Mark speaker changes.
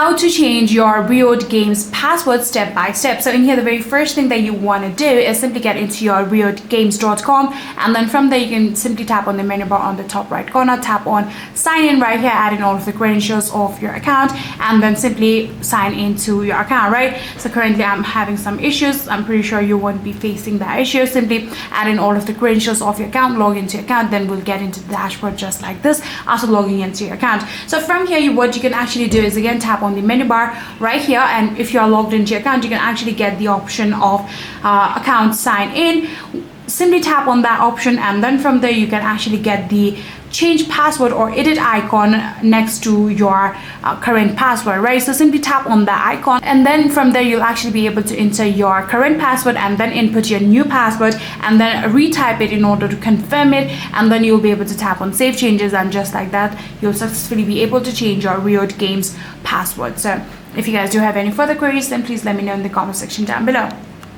Speaker 1: how to change your Riot Games password step by step. So in here, the very first thing that you want to do is simply get into your riotgames.com, and then from there you can simply tap on the menu bar on the top right corner, tap on sign in right here, add in all of the credentials of your account, and then simply sign into your account, right? So currently I'm having some issues. I'm pretty sure you won't be facing that issue. Simply add in all of the credentials of your account, log into your account, then we'll get into the dashboard just like this after logging into your account. So from here, what you can actually do is again tap on the menu bar right here, and if you are logged into your account, you can actually get the option of account sign in. Simply tap on that option, and then from there you can actually get the change password or edit icon next to your current password, right? So simply tap on that icon, and then from there you'll actually be able to enter your current password and then input your new password and then retype it in order to confirm it, and then you'll be able to tap on save changes, and just like that you'll successfully be able to change your Riot Games password. So if you guys do have any further queries, then please let me know in the comment section down below.